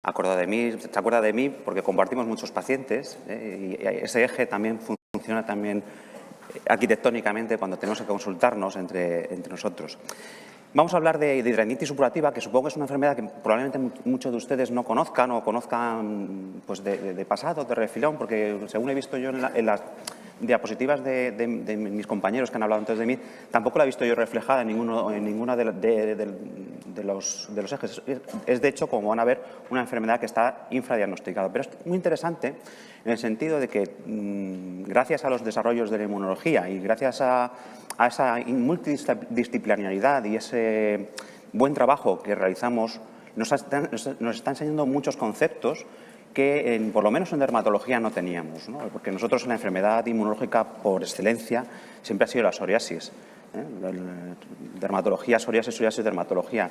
se acuerda de mí porque compartimos muchos pacientes y ese eje también funciona también arquitectónicamente cuando tenemos que consultarnos entre nosotros. Vamos a hablar de hidradenitis supurativa, que supongo que es una enfermedad que probablemente muchos de ustedes no conozcan o conozcan pues de pasado, de refilón, porque según he visto yo en las diapositivas de mis compañeros que han hablado antes de mí, tampoco la he visto yo reflejada en ninguna de los ejes. Es, de hecho, como van a ver, una enfermedad que está infradiagnosticada. Pero es muy interesante en el sentido de que, gracias a los desarrollos de la inmunología y gracias a esa multidisciplinaridad y ese buen trabajo que realizamos, nos está enseñando muchos conceptos que, por lo menos en dermatología, no teníamos, ¿no? Porque nosotros, en la enfermedad inmunológica por excelencia, siempre ha sido la psoriasis. Dermatología, psoriasis, dermatología.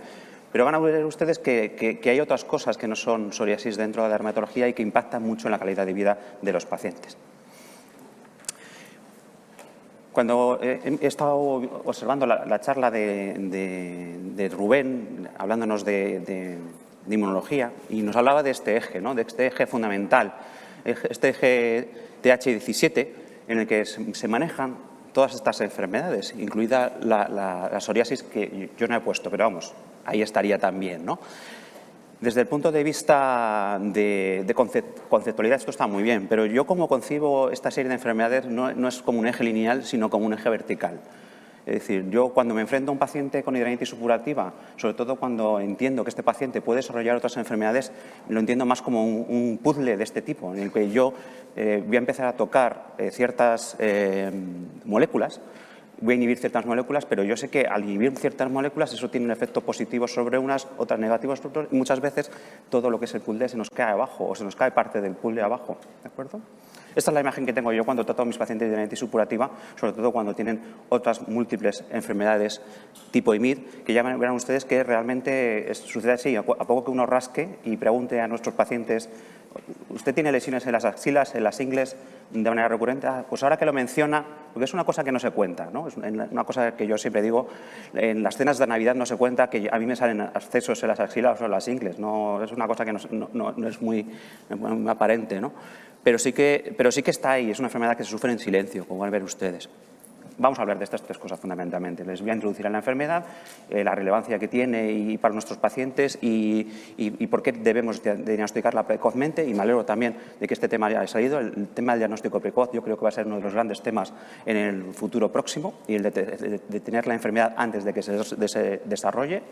Pero van a ver ustedes que hay otras cosas que no son psoriasis dentro de la dermatología y que impactan mucho en la calidad de vida de los pacientes. Cuando he estado observando la charla de Rubén, hablándonos de inmunología, y nos hablaba de este eje, ¿no? De este eje fundamental, este eje TH17, en el que se manejan todas estas enfermedades, incluida la psoriasis, que yo no he puesto, pero vamos, ahí estaría también, ¿no? Desde el punto de vista de conceptualidad, esto está muy bien, pero yo, como concibo esta serie de enfermedades, no es como un eje lineal, sino como un eje vertical. Es decir, yo, cuando me enfrento a un paciente con hidradenitis supurativa, sobre todo cuando entiendo que este paciente puede desarrollar otras enfermedades, lo entiendo más como un puzzle de este tipo, en el que yo voy a empezar a tocar ciertas moléculas. Voy a inhibir ciertas moléculas, pero yo sé que al inhibir ciertas moléculas eso tiene un efecto positivo sobre unas, otras negativo sobre otras, y muchas veces todo lo que es el puzzle se nos cae abajo o se nos cae parte del puzzle abajo, ¿de acuerdo? Esta es la imagen que tengo yo cuando trato a mis pacientes de hidradenitis supurativa, sobre todo cuando tienen otras múltiples enfermedades tipo IMID, que ya verán ustedes que realmente sucede así. A poco que uno rasque y pregunte a nuestros pacientes: ¿usted tiene lesiones en las axilas, en las ingles de manera recurrente? Pues ahora que lo menciona, porque es una cosa que no se cuenta, ¿no? Es una cosa que yo siempre digo: en las cenas de Navidad no se cuenta que a mí me salen abscesos en las axilas o en las ingles. No, es una cosa que no es muy aparente, ¿no? Pero sí que está ahí, es una enfermedad que se sufre en silencio, como van a ver ustedes. Vamos a hablar de estas tres cosas fundamentalmente. Les voy a introducir a la enfermedad, la relevancia que tiene y para nuestros pacientes y por qué debemos diagnosticarla precozmente. Y me alegro también de que este tema ya haya salido. El tema del diagnóstico precoz yo creo que va a ser uno de los grandes temas en el futuro próximo, y el de tener la enfermedad antes de que se desarrolle.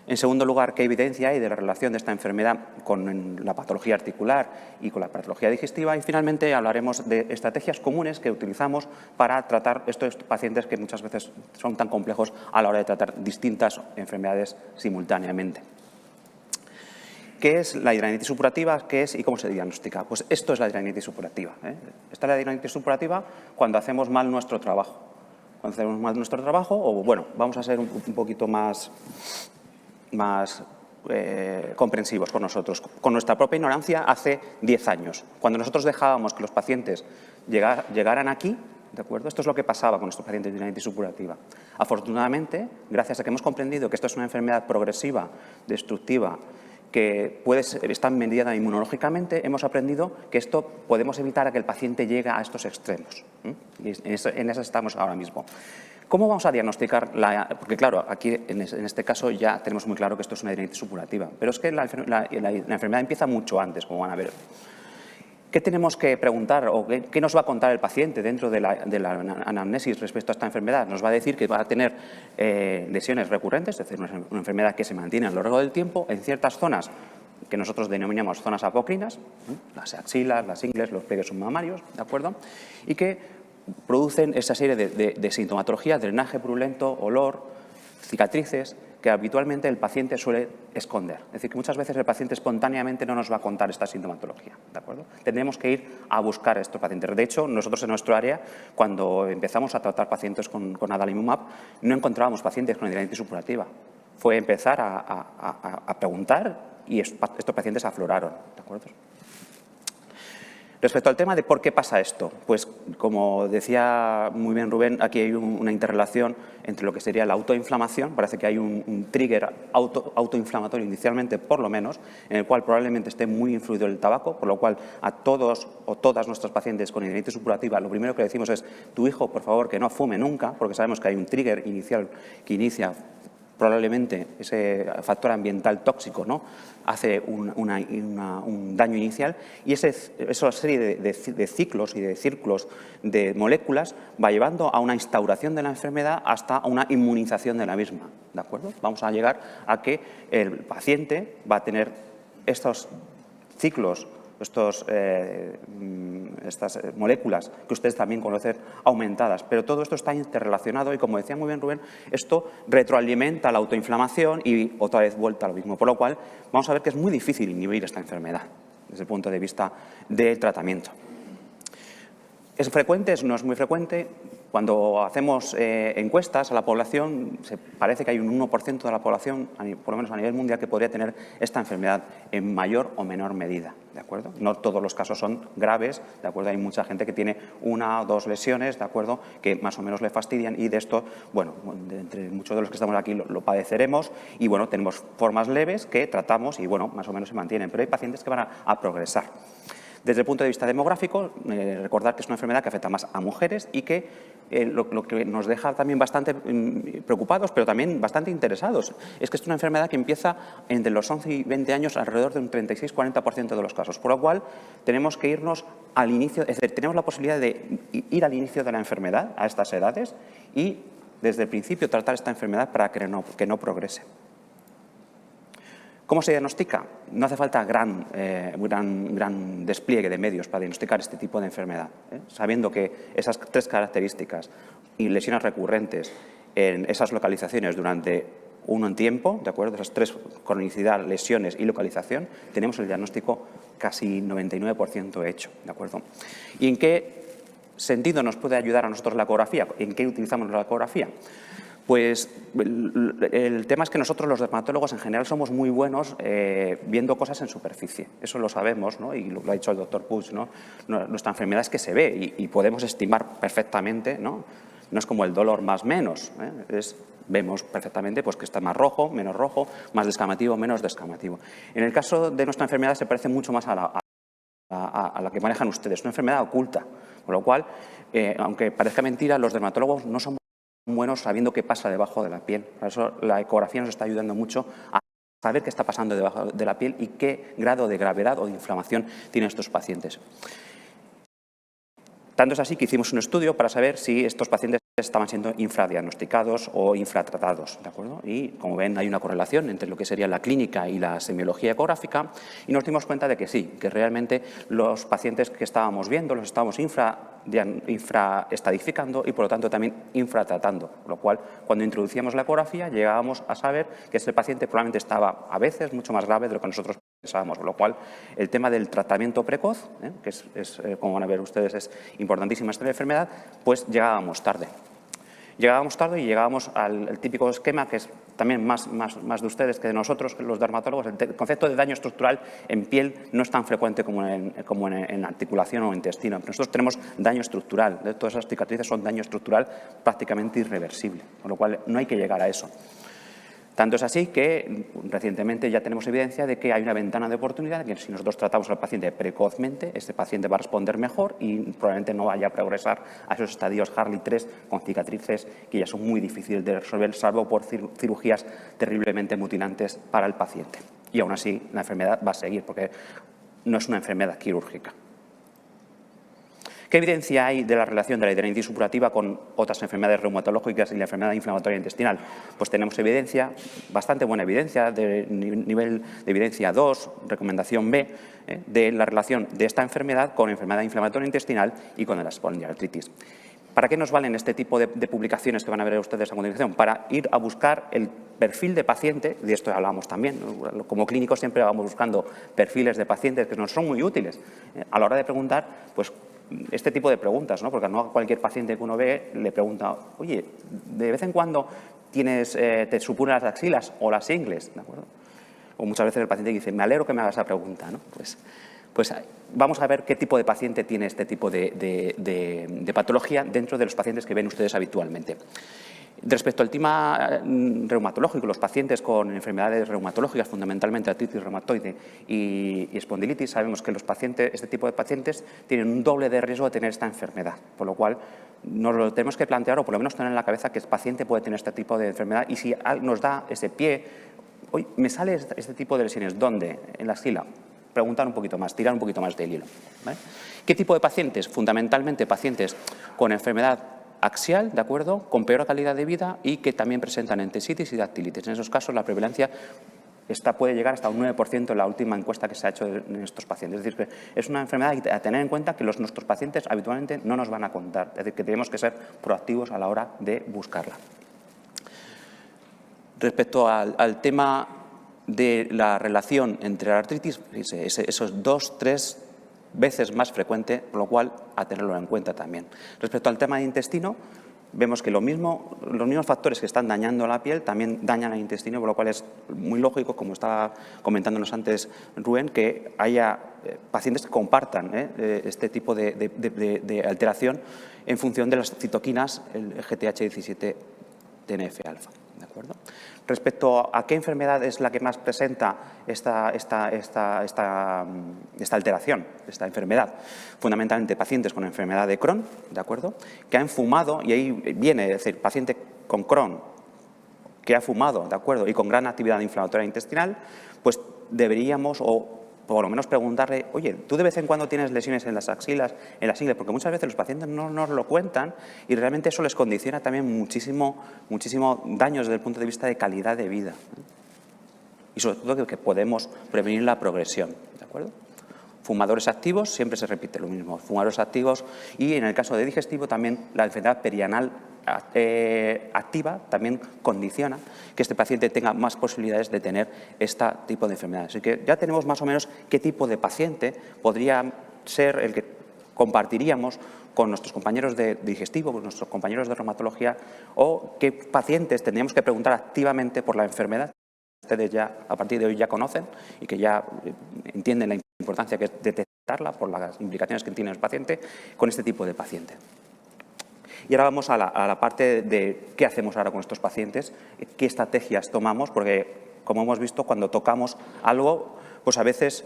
En segundo lugar, qué evidencia hay de la relación de esta enfermedad con la patología articular y con la patología digestiva. Y finalmente hablaremos de estrategias comunes que utilizamos para tratar estos pacientes que muchas veces son tan complejos a la hora de tratar distintas enfermedades simultáneamente. ¿Qué es la hidradenitis supurativa? ¿Qué es y cómo se diagnostica? Pues esto es la hidradenitis supurativa, Esta es la hidradenitis supurativa cuando hacemos mal nuestro trabajo. Cuando hacemos mal nuestro trabajo, o bueno, vamos a ser un poquito más comprensivos con nosotros. Con nuestra propia ignorancia hace 10 años, cuando nosotros dejábamos que los pacientes llegaran aquí, ¿de acuerdo? Esto es lo que pasaba con nuestros pacientes de hidradenitis supurativa. Afortunadamente, gracias a que hemos comprendido que esto es una enfermedad progresiva, destructiva, que puede estar mediada inmunológicamente, hemos aprendido que esto podemos evitar a que el paciente llegue a estos extremos. Y en eso estamos ahora mismo. ¿Cómo vamos a diagnosticar porque claro, aquí en este caso ya tenemos muy claro que esto es una hidradenitis supurativa, pero es que la enfermedad empieza mucho antes, como van a ver. ¿Qué tenemos que preguntar o qué nos va a contar el paciente dentro de la anamnesis respecto a esta enfermedad? Nos va a decir que va a tener lesiones recurrentes, es decir, una enfermedad que se mantiene a lo largo del tiempo en ciertas zonas que nosotros denominamos zonas apocrinas, las axilas, las ingles, los pliegues submamarios, ¿de acuerdo? Y que producen esa serie de sintomatología, drenaje purulento, olor, cicatrices, que habitualmente el paciente suele esconder. Es decir, que muchas veces el paciente espontáneamente no nos va a contar esta sintomatología, ¿de acuerdo? Tendremos que ir a buscar a estos pacientes. De hecho, nosotros en nuestro área, cuando empezamos a tratar pacientes con adalimumab, no encontrábamos pacientes con hidradenitis supurativa. Fue empezar a preguntar y estos pacientes afloraron, ¿de acuerdo? Respecto al tema de por qué pasa esto, pues como decía muy bien Rubén, aquí hay una interrelación entre lo que sería la autoinflamación, parece que hay un trigger autoinflamatorio inicialmente, por lo menos, en el cual probablemente esté muy influido el tabaco, por lo cual a todos o todas nuestros pacientes con hidromielitis supurativa lo primero que le decimos es: tu hijo, por favor, que no fume nunca, porque sabemos que hay un trigger inicial que inicia probablemente ese factor ambiental tóxico, ¿no?, hace un daño inicial, y esa serie de ciclos y de círculos de moléculas va llevando a una instauración de la enfermedad hasta una inmunización de la misma, ¿de acuerdo? Vamos a llegar a que el paciente va a tener estos ciclos, estas moléculas que ustedes también conocen aumentadas, pero todo esto está interrelacionado y, como decía muy bien Rubén, esto retroalimenta la autoinflamación y otra vez vuelta a lo mismo, por lo cual vamos a ver que es muy difícil inhibir esta enfermedad desde el punto de vista del tratamiento. ¿Es frecuente? No es muy frecuente. Cuando hacemos encuestas a la población, parece que hay un 1% de la población, por lo menos a nivel mundial, que podría tener esta enfermedad en mayor o menor medida, ¿de acuerdo? No todos los casos son graves, ¿de acuerdo? Hay mucha gente que tiene una o dos lesiones, ¿de acuerdo?, que más o menos le fastidian, y de esto, bueno, entre muchos de los que estamos aquí lo padeceremos, y bueno, tenemos formas leves que tratamos y bueno, más o menos se mantienen, pero hay pacientes que van a progresar. Desde el punto de vista demográfico, recordar que es una enfermedad que afecta más a mujeres y que lo que nos deja también bastante preocupados, pero también bastante interesados, es que es una enfermedad que empieza entre los 11 y 20 años alrededor de un 36-40% de los casos, por lo cual tenemos que irnos al inicio, es decir, tenemos la posibilidad de ir al inicio de la enfermedad a estas edades y desde el principio tratar esta enfermedad para que no progrese. ¿Cómo se diagnostica? No hace falta gran despliegue de medios para diagnosticar este tipo de enfermedad, sabiendo que esas tres características y lesiones recurrentes en esas localizaciones durante un tiempo, ¿de acuerdo? Esas tres: cronicidad, lesiones y localización, tenemos el diagnóstico casi 99% hecho, ¿de acuerdo? ¿Y en qué sentido nos puede ayudar a nosotros la ecografía? ¿En qué utilizamos la ecografía? Pues el tema es que nosotros los dermatólogos en general somos muy buenos viendo cosas en superficie, eso lo sabemos, ¿no?, y lo ha dicho el doctor Puig, ¿no? Nuestra enfermedad es que se ve y podemos estimar perfectamente, ¿no? No es como el dolor más menos, vemos perfectamente pues, que está más rojo, menos rojo, más descamativo, menos descamativo. En el caso de nuestra enfermedad se parece mucho más a la que manejan ustedes, una enfermedad oculta, con lo cual, aunque parezca mentira, los dermatólogos no somos buenos sabiendo qué pasa debajo de la piel. Por eso la ecografía nos está ayudando mucho a saber qué está pasando debajo de la piel y qué grado de gravedad o de inflamación tienen estos pacientes. Tanto es así que hicimos un estudio para saber si estos pacientes estaban siendo infradiagnosticados o infratratados, ¿de acuerdo? Y, como ven, hay una correlación entre lo que sería la clínica y la semiología ecográfica, y nos dimos cuenta de que sí, que realmente los pacientes que estábamos viendo los estábamos infraestadificando y, por lo tanto, también infratratando, con lo cual, cuando introducíamos la ecografía, llegábamos a saber que ese paciente probablemente estaba, a veces, mucho más grave de lo que nosotros pensábamos, con lo cual el tema del tratamiento precoz, que como van a ver ustedes, es importantísima esta enfermedad, pues llegábamos tarde. Llegábamos tarde y llegábamos al típico esquema que es también más de ustedes que de nosotros, que los dermatólogos. El concepto de daño estructural en piel no es tan frecuente como en articulación o intestino. Nosotros tenemos daño estructural. Todas esas cicatrices son daño estructural prácticamente irreversible, con lo cual no hay que llegar a eso. Tanto es así que recientemente ya tenemos evidencia de que hay una ventana de oportunidad, que si nosotros tratamos al paciente precozmente, este paciente va a responder mejor y probablemente no vaya a progresar a esos estadios Hartley 3 con cicatrices que ya son muy difíciles de resolver, salvo por cirugías terriblemente mutilantes para el paciente. Y aún así la enfermedad va a seguir porque no es una enfermedad quirúrgica. ¿Qué evidencia hay de la relación de la hidromielitis supurativa con otras enfermedades reumatológicas y la enfermedad inflamatoria intestinal? Pues tenemos evidencia, bastante buena evidencia, de nivel de evidencia 2, recomendación B, de la relación de esta enfermedad con enfermedad inflamatoria intestinal y con la espondiloartritis. ¿Para qué nos valen este tipo de publicaciones que van a ver ustedes a continuación? Para ir a buscar el perfil de paciente, de esto hablamos también, ¿no? Como clínicos siempre vamos buscando perfiles de pacientes que nos son muy útiles a la hora de preguntar, pues, este tipo de preguntas, ¿no? Porque no a cualquier paciente que uno ve le pregunta, oye, de vez en cuando te supuran las axilas o las ingles, ¿de acuerdo? O muchas veces el paciente dice, me alegro que me hagas esa pregunta, ¿no? Pues Pues vamos a ver qué tipo de paciente tiene este tipo de patología dentro de los pacientes que ven ustedes habitualmente. Respecto al tema reumatológico, los pacientes con enfermedades reumatológicas, fundamentalmente artritis reumatoide y espondilitis, sabemos que este tipo de pacientes tienen un doble de riesgo de tener esta enfermedad, por lo cual nos lo tenemos que plantear o por lo menos tener en la cabeza que el paciente puede tener este tipo de enfermedad y si nos da ese pie, hoy me sale este tipo de lesiones, ¿dónde? En la axila. Preguntar un poquito más, tirar un poquito más del hilo. ¿Vale? ¿Qué tipo de pacientes? Fundamentalmente pacientes con enfermedad axial, ¿de acuerdo?, con peor calidad de vida y que también presentan entesitis y dactilitis. En esos casos la prevalencia puede llegar hasta un 9% en la última encuesta que se ha hecho en estos pacientes. Es decir, que es una enfermedad a tener en cuenta que nuestros pacientes habitualmente no nos van a contar. Es decir, que tenemos que ser proactivos a la hora de buscarla. Respecto al tema de la relación entre la artritis, eso es 2-3 veces más frecuente, por lo cual a tenerlo en cuenta también. Respecto al tema de intestino, vemos que los mismos factores que están dañando la piel también dañan el intestino, por lo cual es muy lógico, como estaba comentándonos antes Rubén, que haya pacientes que compartan este tipo de alteración en función de las citoquinas, el GTH17 TNF-alfa. ¿De acuerdo? Respecto a qué enfermedad es la que más presenta esta alteración, esta enfermedad, fundamentalmente pacientes con enfermedad de Crohn, ¿de acuerdo?, que han fumado, y ahí viene, es decir, paciente con Crohn que ha fumado, ¿de acuerdo?, y con gran actividad inflamatoria intestinal, pues deberíamos, o por lo menos preguntarle, oye, ¿tú de vez en cuando tienes lesiones en las axilas, Porque muchas veces los pacientes no nos lo cuentan y realmente eso les condiciona también muchísimo daño desde el punto de vista de calidad de vida. Y sobre todo que podemos prevenir la progresión, ¿de acuerdo? Fumadores activos, siempre se repite lo mismo, fumadores activos y en el caso de digestivo también la enfermedad perianal activa también condiciona que este paciente tenga más posibilidades de tener este tipo de enfermedades. Así que ya tenemos más o menos qué tipo de paciente podría ser el que compartiríamos con nuestros compañeros de digestivo, con nuestros compañeros de reumatología o qué pacientes tendríamos que preguntar activamente por la enfermedad. Ustedes ya a partir de hoy ya conocen y que ya entienden la importancia que es detectarla por las implicaciones que tiene el paciente con este tipo de paciente. Y ahora vamos a la parte de qué hacemos ahora con estos pacientes, qué estrategias tomamos, porque como hemos visto, cuando tocamos algo, pues a veces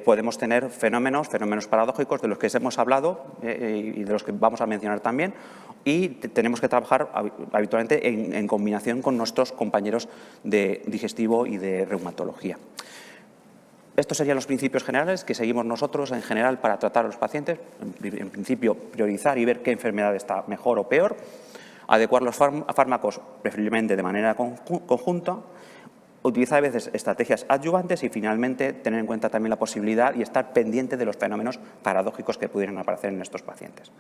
podemos tener fenómenos paradójicos de los que hemos hablado y de los que vamos a mencionar también, y tenemos que trabajar habitualmente en combinación con nuestros compañeros de digestivo y de reumatología. Estos serían los principios generales que seguimos nosotros en general para tratar a los pacientes. En principio, priorizar y ver qué enfermedad está mejor o peor, adecuar los fármacos preferiblemente de manera conjunta, utilizar a veces estrategias adyuvantes y finalmente tener en cuenta también la posibilidad y estar pendiente de los fenómenos paradójicos que pudieran aparecer en estos pacientes.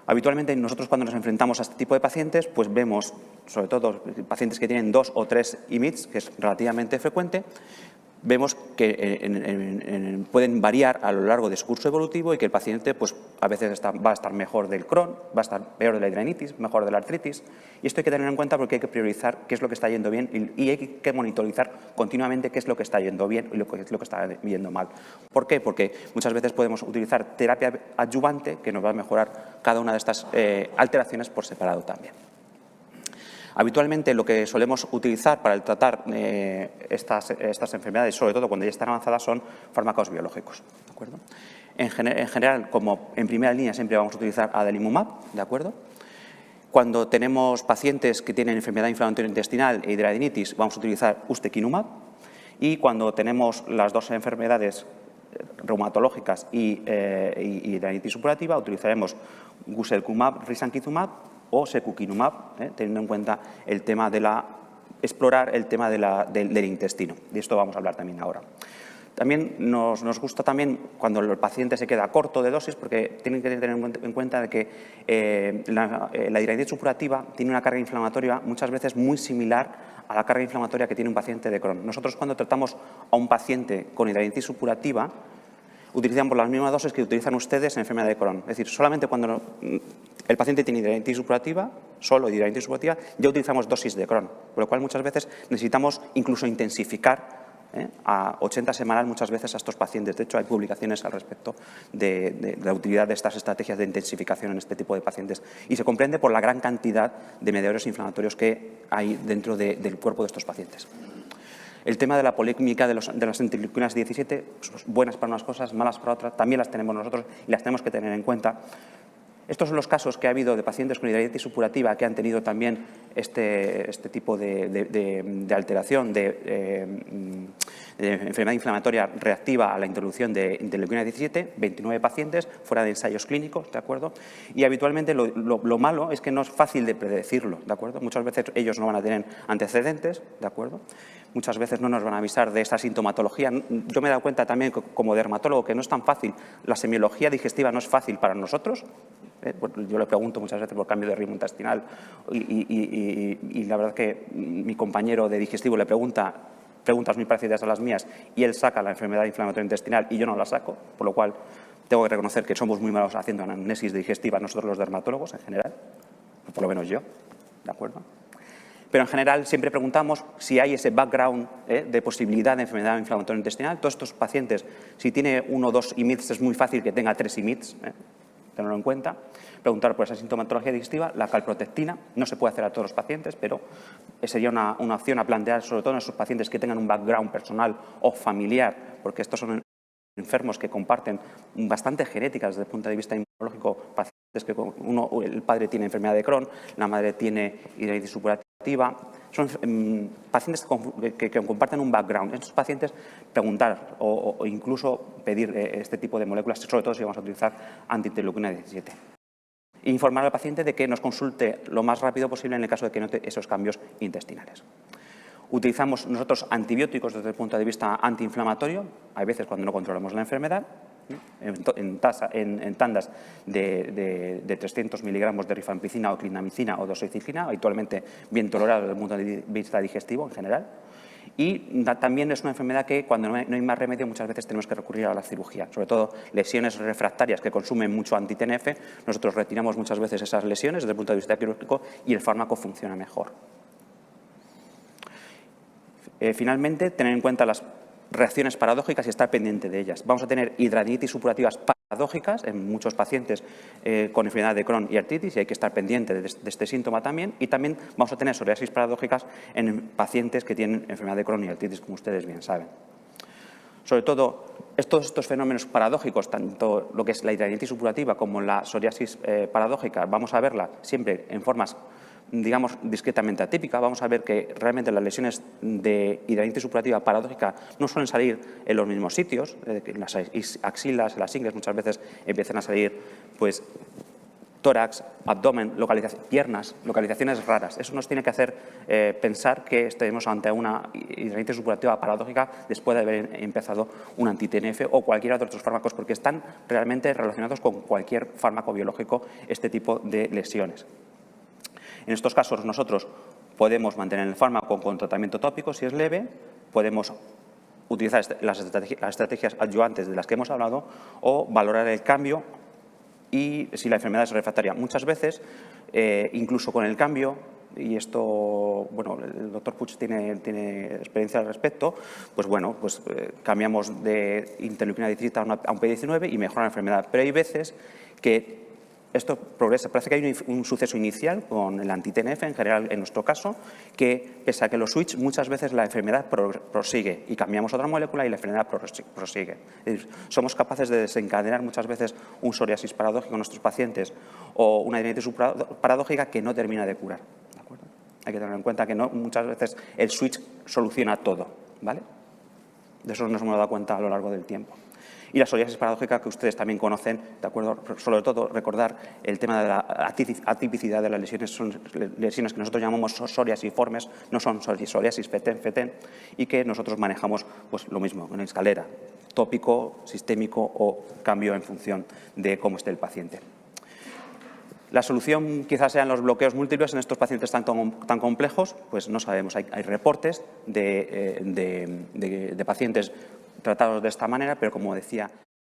Habitualmente nosotros cuando nos enfrentamos a este tipo de pacientes pues vemos sobre todo pacientes que tienen 2 o 3 IMIDs, que es relativamente frecuente. Vemos que pueden variar a lo largo de su curso evolutivo y que el paciente pues, a veces va a estar mejor del Crohn, va a estar peor de la hidradenitis, mejor de la artritis. Y esto hay que tener en cuenta porque hay que priorizar qué es lo que está yendo bien y hay que monitorizar continuamente qué es lo que está yendo bien y qué es lo que está yendo mal. ¿Por qué? Porque muchas veces podemos utilizar terapia adyuvante que nos va a mejorar cada una de estas alteraciones por separado también. Habitualmente lo que solemos utilizar para tratar estas enfermedades, sobre todo cuando ya están avanzadas, son fármacos biológicos. ¿De acuerdo? En general, como en primera línea, siempre vamos a utilizar adalimumab, ¿de acuerdo? Cuando tenemos pacientes que tienen enfermedad inflamatoria intestinal e hidradenitis, vamos a utilizar ustekinumab. Y cuando tenemos las dos enfermedades reumatológicas y hidradenitis supurativa, utilizaremos guselkumab, risankizumab o secukinumab, teniendo en cuenta el tema de explorar el tema del intestino. De esto vamos a hablar también ahora. También nos gusta también cuando el paciente se queda corto de dosis, porque tienen que tener en cuenta de que la hidradenitis supurativa tiene una carga inflamatoria muchas veces muy similar a la carga inflamatoria que tiene un paciente de Crohn. Nosotros cuando tratamos a un paciente con hidradenitis supurativa, utilizamos las mismas dosis que utilizan ustedes en enfermedad de Crohn. Es decir, solamente cuando el paciente tiene hidradenitis supurativa, solo hidradenitis supurativa, ya utilizamos dosis de Crohn, por lo cual muchas veces necesitamos incluso intensificar a 80 semanal muchas veces a estos pacientes. De hecho, hay publicaciones al respecto de la utilidad de estas estrategias de intensificación en este tipo de pacientes. Y se comprende por la gran cantidad de mediadores inflamatorios que hay dentro del cuerpo de estos pacientes. El tema de la polémica de las interleuquinas 17, buenas para unas cosas, malas para otras, también las tenemos nosotros y las tenemos que tener en cuenta. Estos son los casos que ha habido de pacientes con hidradenitis supurativa que han tenido también este tipo de alteración de enfermedad inflamatoria reactiva a la introducción de interleuquina 17, 29 pacientes fuera de ensayos clínicos, ¿de acuerdo? Y habitualmente lo malo es que no es fácil de predecirlo, ¿de acuerdo? Muchas veces ellos no van a tener antecedentes, ¿de acuerdo? Muchas veces no nos van a avisar de esta sintomatología. Yo me he dado cuenta también como dermatólogo que no es tan fácil, la semiología digestiva no es fácil para nosotros. Yo le pregunto muchas veces por cambio de ritmo intestinal y la verdad que mi compañero de digestivo le pregunta preguntas muy parecidas a las mías y él saca la enfermedad inflamatoria intestinal y yo no la saco, por lo cual tengo que reconocer que somos muy malos haciendo anamnesis digestiva nosotros los dermatólogos en general, o por lo menos yo, ¿de acuerdo? Pero en general siempre preguntamos si hay ese background de posibilidad de enfermedad inflamatoria intestinal. Todos estos pacientes, si tiene 1 o 2 IMIDs, es muy fácil que tenga 3 IMIDs, tenerlo en cuenta. Preguntar por esa sintomatología digestiva, la calprotectina, no se puede hacer a todos los pacientes, pero sería una opción a plantear, sobre todo en esos pacientes que tengan un background personal o familiar, porque estos son enfermos que comparten bastante genética desde el punto de vista inmunológico, pacientes que el padre tiene enfermedad de Crohn, la madre tiene hidradenitis supurativa, son pacientes que comparten un background. Estos pacientes preguntar o incluso pedir este tipo de moléculas, sobre todo si vamos a utilizar antiinterleuquina 17. Informar al paciente de que nos consulte lo más rápido posible en el caso de que note esos cambios intestinales. Utilizamos nosotros antibióticos desde el punto de vista antiinflamatorio, hay veces cuando no controlamos la enfermedad, en tandas de 300 miligramos de rifampicina o clindamicina o doxorubicina, habitualmente bien tolerado desde el punto de vista digestivo en general. Y también es una enfermedad que cuando no hay más remedio muchas veces tenemos que recurrir a la cirugía, sobre todo lesiones refractarias que consumen mucho anti-TNF, nosotros retiramos muchas veces esas lesiones desde el punto de vista quirúrgico y el fármaco funciona mejor. Finalmente, tener en cuenta las reacciones paradójicas y estar pendiente de ellas. Vamos a tener hidradenitis supurativas paradójicas en muchos pacientes con enfermedad de Crohn y artritis y hay que estar pendiente de este síntoma también. Y también vamos a tener psoriasis paradójicas en pacientes que tienen enfermedad de Crohn y artritis, como ustedes bien saben. Sobre todo, todos estos fenómenos paradójicos, tanto lo que es la hidradenitis supurativa como la psoriasis paradójica, vamos a verla siempre en formas digamos, discretamente atípica. Vamos a ver que realmente las lesiones de hidradenitis supurativa paradójica no suelen salir en los mismos sitios, en las axilas, en las ingles muchas veces empiezan a salir pues, tórax, abdomen, piernas, localizaciones raras. Eso nos tiene que hacer pensar que estamos ante una hidradenitis supurativa paradójica después de haber empezado un anti-TNF o cualquiera de otros fármacos, porque están realmente relacionados con cualquier fármaco biológico este tipo de lesiones. En estos casos nosotros podemos mantener el fármaco con tratamiento tópico si es leve, podemos utilizar las estrategias adyuvantes de las que hemos hablado o valorar el cambio y si la enfermedad es refractaria. Muchas veces, incluso con el cambio, y esto, bueno, el doctor Puig tiene experiencia al respecto, pues bueno, pues cambiamos de interleuquina 17 a un P19 y mejora la enfermedad. Pero hay veces que esto progresa. Parece que hay un suceso inicial con el anti-TNF, en general en nuestro caso, que pese a que lo switch, muchas veces la enfermedad prosigue y cambiamos otra molécula y la enfermedad prosigue. Es decir, somos capaces de desencadenar muchas veces un psoriasis paradójico en nuestros pacientes o una hidradenitis paradójica que no termina de curar. ¿De acuerdo? Hay que tener en cuenta que no, muchas veces el switch soluciona todo, ¿vale? De eso nos hemos dado cuenta a lo largo del tiempo. Y la psoriasis paradójica, que ustedes también conocen, ¿de acuerdo? Sobre todo recordar el tema de la atipicidad de las lesiones, son lesiones que nosotros llamamos psoriasiformes, no son psoriasis fetén, y que nosotros manejamos pues, lo mismo, en escalera, tópico, sistémico o cambio en función de cómo esté el paciente. La solución quizás sean los bloqueos múltiples en estos pacientes tan complejos, pues no sabemos. Hay reportes de pacientes tratados de esta manera, pero como decía,